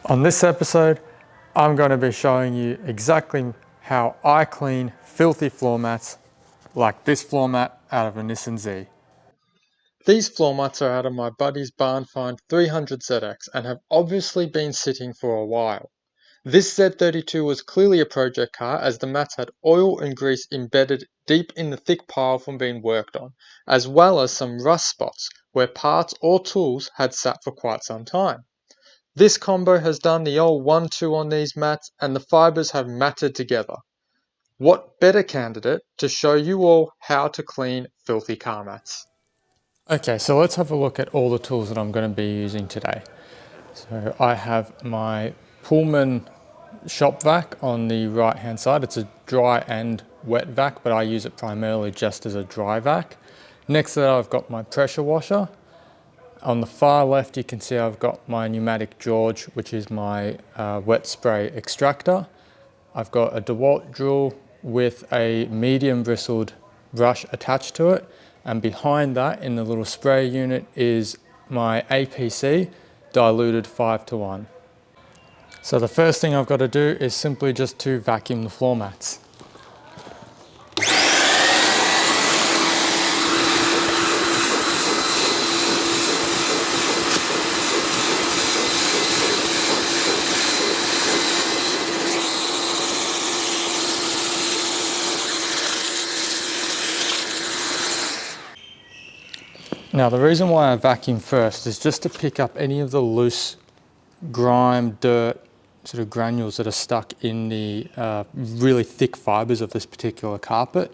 On this episode, I'm going to be showing you exactly how I clean filthy floor mats like this floor mat out of a Nissan Z. These floor mats are out of my buddy's Barn Find 300ZX and have obviously been sitting for a while. This Z32 was clearly a project car as the mats had oil and grease embedded deep in the thick pile from being worked on, as well as some rust spots where parts or tools had sat for quite some time. This combo has done the old 1-2 on these mats and the fibres have matted together. What better candidate to show you all how to clean filthy car mats? Okay, so let's have a look at all the tools that I'm going to be using today. So I have my Pullman shop vac on the right hand side. It's a dry and wet vac, but I use it primarily just as a dry vac. Next to that I've got my pressure washer. On the far left you can see I've got my pneumatic George, which is my wet spray extractor. I've got a DeWalt drill with a medium bristled brush attached to it, and behind that in the little spray unit is my APC diluted 5:1. So the first thing I've got to do is simply just to vacuum the floor mats. Now the reason why I vacuum first is just to pick up any of the loose grime, dirt, sort of granules that are stuck in the really thick fibres of this particular carpet.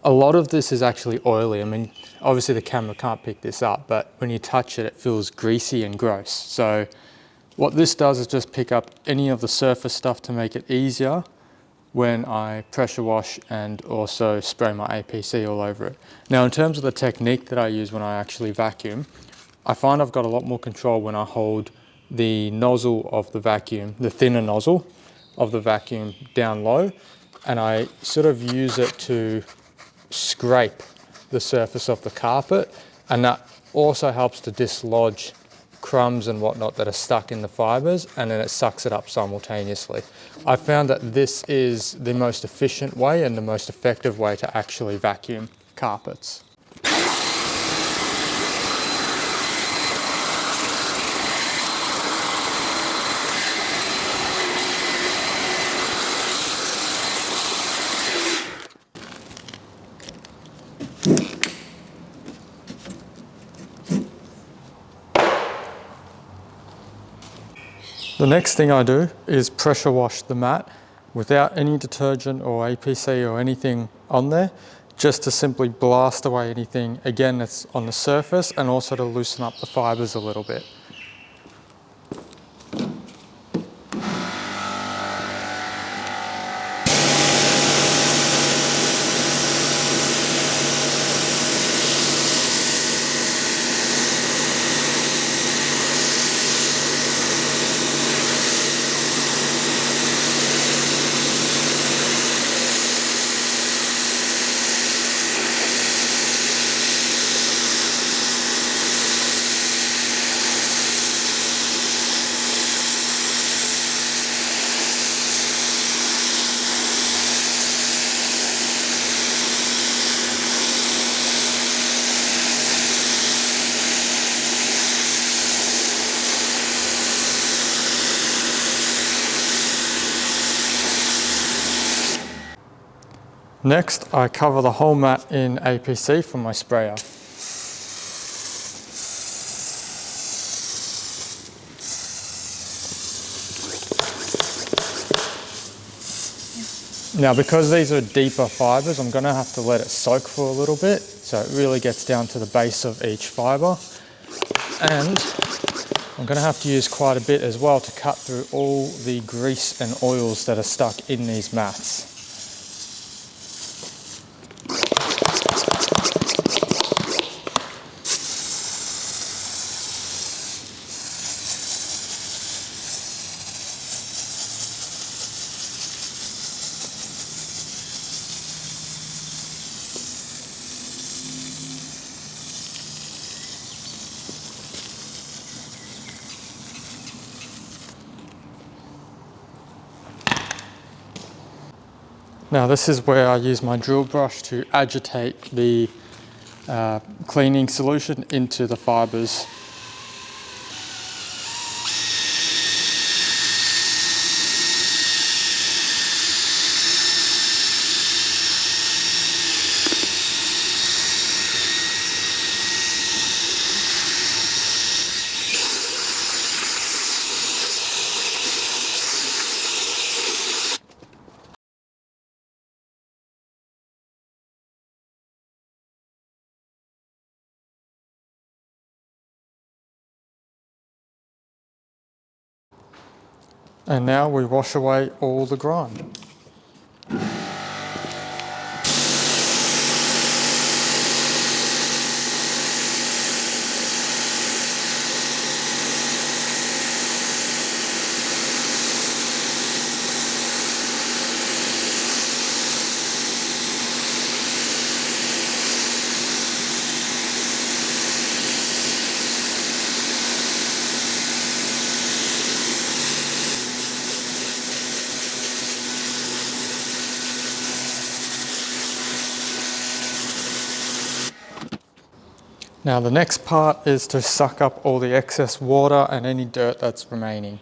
A lot of this is actually oily. I mean, obviously the camera can't pick this up, but when you touch it, it feels greasy and gross. So what this does is just pick up any of the surface stuff to make it easier when I pressure wash and also spray my APC all over it. Now in terms of the technique that I use when I actually vacuum, I find I've got a lot more control when I hold the nozzle of the vacuum, the thinner nozzle of the vacuum down low, and I sort of use it to scrape the surface of the carpet, and that also helps to dislodge crumbs and whatnot that are stuck in the fibres, and then it sucks it up simultaneously. I found that this is the most efficient way and the most effective way to actually vacuum carpets. The next thing I do is pressure wash the mat without any detergent or APC or anything on there, just to simply blast away anything, again, that's on the surface, and also to loosen up the fibres a little bit. Next, I cover the whole mat in APC from my sprayer. Now, because these are deeper fibres, I'm going to have to let it soak for a little bit, so it really gets down to the base of each fibre. And I'm going to have to use quite a bit as well to cut through all the grease and oils that are stuck in these mats. Now this is where I use my drill brush to agitate the cleaning solution into the fibres. And now we wash away all the grime. Now the next part is to suck up all the excess water and any dirt that's remaining.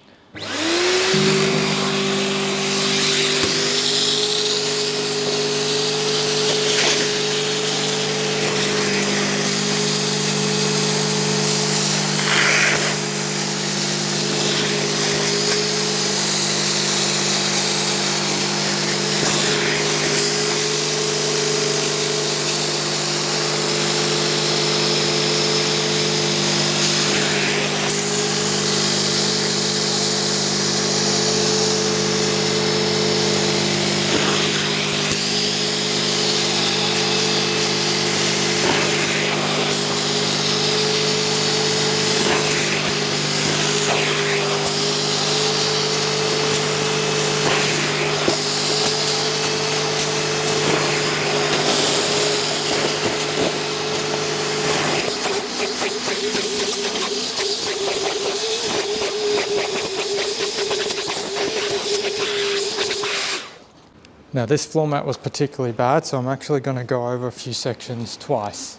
Now this floor mat was particularly bad, so I'm actually going to go over a few sections twice.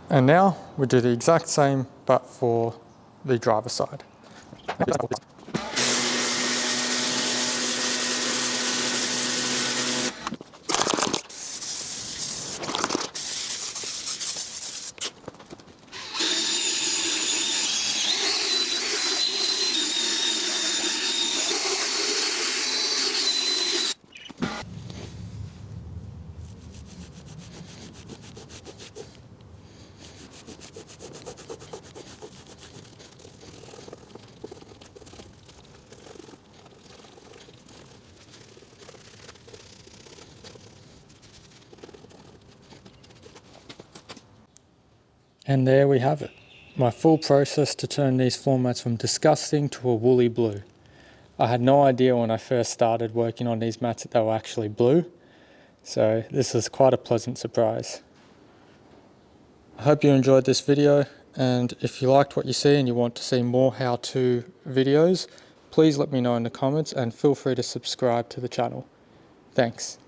And now we do the exact same, but for the driver's side. And there we have it, my full process to turn these floor mats from disgusting to a woolly blue. I had no idea when I first started working on these mats that they were actually blue, so this is quite a pleasant surprise. I hope you enjoyed this video, and if you liked what you see and you want to see more how-to videos, please let me know in the comments and feel free to subscribe to the channel. Thanks.